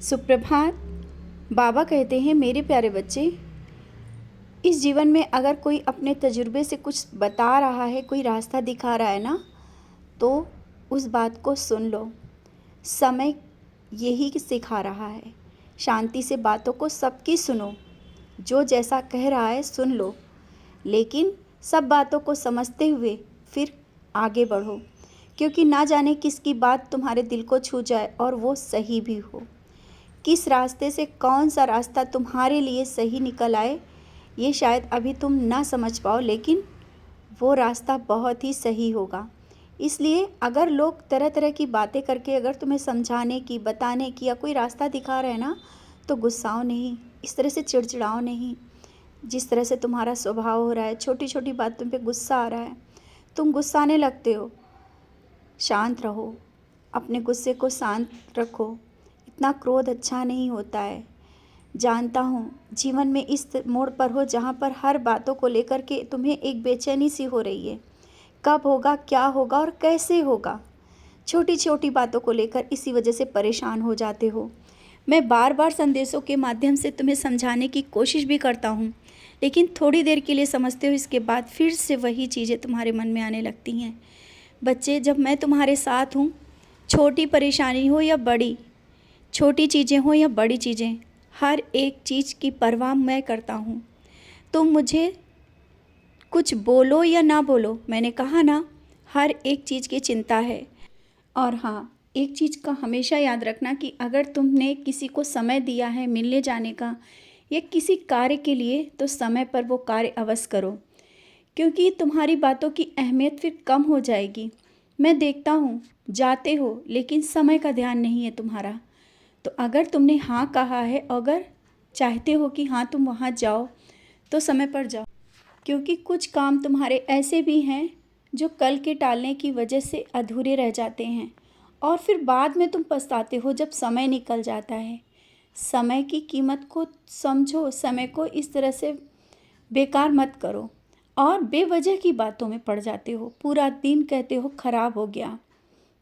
सुप्रभात। बाबा कहते हैं, मेरे प्यारे बच्चे, इस जीवन में अगर कोई अपने तजुर्बे से कुछ बता रहा है, कोई रास्ता दिखा रहा है ना, तो उस बात को सुन लो। समय यही सिखा रहा है। शांति से बातों को सबकी सुनो। जो जैसा कह रहा है सुन लो, लेकिन सब बातों को समझते हुए फिर आगे बढ़ो, क्योंकि ना जाने किसकी बात तुम्हारे दिल को छू जाए और वो सही भी हो। किस रास्ते से कौन सा रास्ता तुम्हारे लिए सही निकल आए, ये शायद अभी तुम ना समझ पाओ, लेकिन वो रास्ता बहुत ही सही होगा। इसलिए अगर लोग तरह तरह की बातें करके अगर तुम्हें समझाने की, बताने की या कोई रास्ता दिखा रहे हैं ना, तो गुस्साओ नहीं, इस तरह से चिड़चिड़ाओ नहीं। जिस तरह से तुम्हारा स्वभाव हो रहा है, छोटी छोटी बातों पे गुस्सा आ रहा है, तुम गुस्साने लगते हो, शांत रहो, अपने गुस्से को शांत रखो। इतना क्रोध अच्छा नहीं होता है। जानता हूँ जीवन में इस मोड़ पर हो जहाँ पर हर बातों को लेकर के तुम्हें एक बेचैनी सी हो रही है। कब होगा, क्या होगा और कैसे होगा। छोटी छोटी बातों को लेकर इसी वजह से परेशान हो जाते हो। मैं बार बार संदेशों के माध्यम से तुम्हें समझाने की कोशिश भी करता हूँ, लेकिन थोड़ी देर के लिए समझते हो, इसके बाद फिर से वही चीज़ें तुम्हारे मन में आने लगती हैं। बच्चे, जब मैं तुम्हारे साथ हूँ, छोटी परेशानी हो या बड़ी, छोटी चीज़ें हो या बड़ी चीज़ें, हर एक चीज़ की परवाह मैं करता हूँ। तुम मुझे कुछ बोलो या ना बोलो, मैंने कहा ना, हर एक चीज़ की चिंता है। और हाँ, एक चीज़ का हमेशा याद रखना कि अगर तुमने किसी को समय दिया है मिलने जाने का या किसी कार्य के लिए, तो समय पर वो कार्य अवश्य करो, क्योंकि तुम्हारी बातों की अहमियत फिर कम हो जाएगी। मैं देखता हूँ जाते हो, लेकिन समय का ध्यान नहीं है तुम्हारा। तो अगर तुमने हाँ कहा है, अगर चाहते हो कि हाँ तुम वहाँ जाओ, तो समय पर जाओ, क्योंकि कुछ काम तुम्हारे ऐसे भी हैं जो कल के टालने की वजह से अधूरे रह जाते हैं, और फिर बाद में तुम पछताते हो जब समय निकल जाता है। समय की कीमत को समझो, समय को इस तरह से बेकार मत करो और बेवजह की बातों में पड़ जाते हो। पूरा दिन कहते हो खराब हो गया।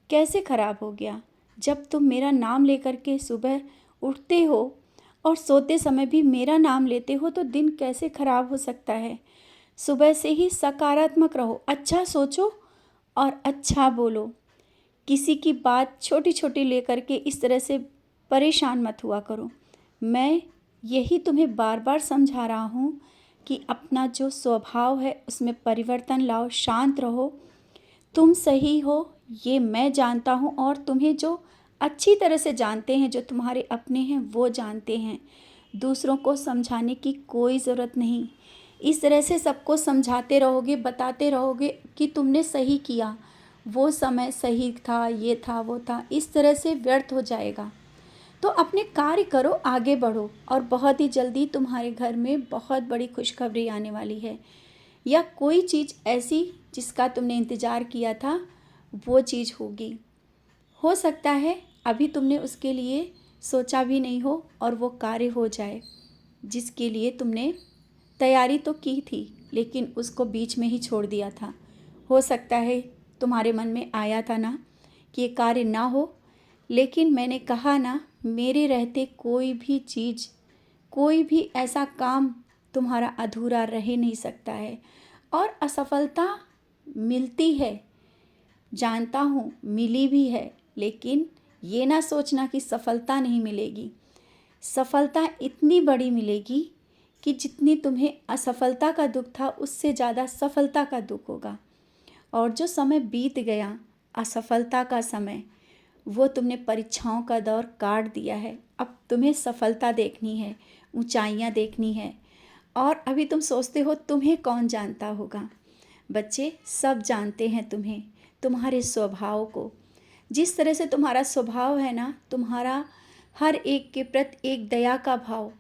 कैसे खराब हो गया? जब तुम मेरा नाम लेकर के सुबह उठते हो और सोते समय भी मेरा नाम लेते हो, तो दिन कैसे खराब हो सकता है? सुबह से ही सकारात्मक रहो, अच्छा सोचो और अच्छा बोलो। किसी की बात छोटी छोटी लेकर के इस तरह से परेशान मत हुआ करो। मैं यही तुम्हें बार बार समझा रहा हूँ कि अपना जो स्वभाव है उसमें परिवर्तन लाओ, शांत रहो। तुम सही हो ये मैं जानता हूँ, और तुम्हें जो अच्छी तरह से जानते हैं, जो तुम्हारे अपने हैं, वो जानते हैं। दूसरों को समझाने की कोई ज़रूरत नहीं। इस तरह से सबको समझाते रहोगे, बताते रहोगे कि तुमने सही किया, वो समय सही था, ये था, वो था, इस तरह से व्यर्थ हो जाएगा। तो अपने कार्य करो, आगे बढ़ो, और बहुत ही जल्दी तुम्हारे घर में बहुत बड़ी खुशखबरी आने वाली है, या कोई चीज़ ऐसी जिसका तुमने इंतज़ार किया था वो चीज़ होगी। हो सकता है अभी तुमने उसके लिए सोचा भी नहीं हो और वो कार्य हो जाए, जिसके लिए तुमने तैयारी तो की थी, लेकिन उसको बीच में ही छोड़ दिया था। हो सकता है तुम्हारे मन में आया था ना कि ये कार्य ना हो, लेकिन मैंने कहा ना, मेरे रहते कोई भी चीज़, कोई भी ऐसा काम तुम्हारा अधूरा रह नहीं सकता है। और असफलता मिलती है, जानता हूँ मिली भी है, लेकिन ये ना सोचना कि सफलता नहीं मिलेगी। सफलता इतनी बड़ी मिलेगी कि जितनी तुम्हें असफलता का दुख था, उससे ज़्यादा सफलता का दुख होगा। और जो समय बीत गया, असफलता का समय, वो तुमने परीक्षाओं का दौर काट दिया है। अब तुम्हें सफलता देखनी है, ऊंचाइयां देखनी है। और अभी तुम सोचते हो तुम्हें कौन जानता होगा। बच्चे, सब जानते हैं तुम्हें, तुम्हारे स्वभाव को। जिस तरह से तुम्हारा स्वभाव है ना, तुम्हारा हर एक के प्रति एक दया का भाव,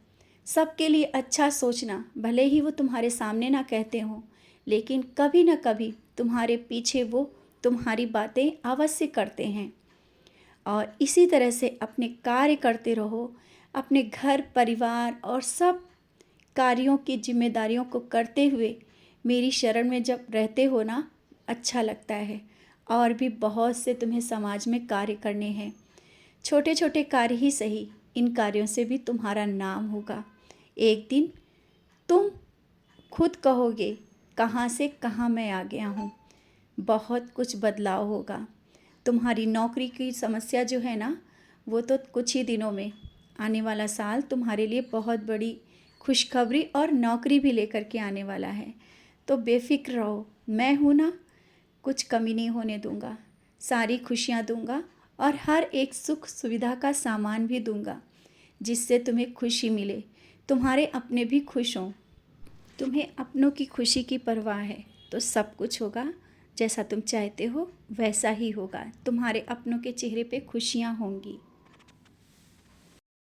सबके लिए अच्छा सोचना, भले ही वो तुम्हारे सामने ना कहते हों, लेकिन कभी ना कभी तुम्हारे पीछे वो तुम्हारी बातें अवश्य करते हैं। और इसी तरह से अपने कार्य करते रहो, अपने घर परिवार और सब कार्यों की जिम्मेदारियों को करते हुए मेरी शरण में जब रहते हो ना, अच्छा लगता है। और भी बहुत से तुम्हें समाज में कार्य करने हैं, छोटे छोटे कार्य ही सही, इन कार्यों से भी तुम्हारा नाम होगा। एक दिन तुम खुद कहोगे कहाँ से कहाँ मैं आ गया हूँ। बहुत कुछ बदलाव होगा। तुम्हारी नौकरी की समस्या जो है ना, वो तो कुछ ही दिनों में, आने वाला साल तुम्हारे लिए बहुत बड़ी खुशखबरी और नौकरी भी लेकर के आने वाला है। तो बेफिक्र रहो, मैं हूँ ना, कुछ कमी नहीं होने दूंगा। सारी खुशियाँ दूंगा और हर एक सुख सुविधा का सामान भी दूंगा जिससे तुम्हें खुशी मिले, तुम्हारे अपने भी खुश हों। तुम्हें अपनों की खुशी की परवाह है तो सब कुछ होगा, जैसा तुम चाहते हो वैसा ही होगा। तुम्हारे अपनों के चेहरे पे खुशियाँ होंगी।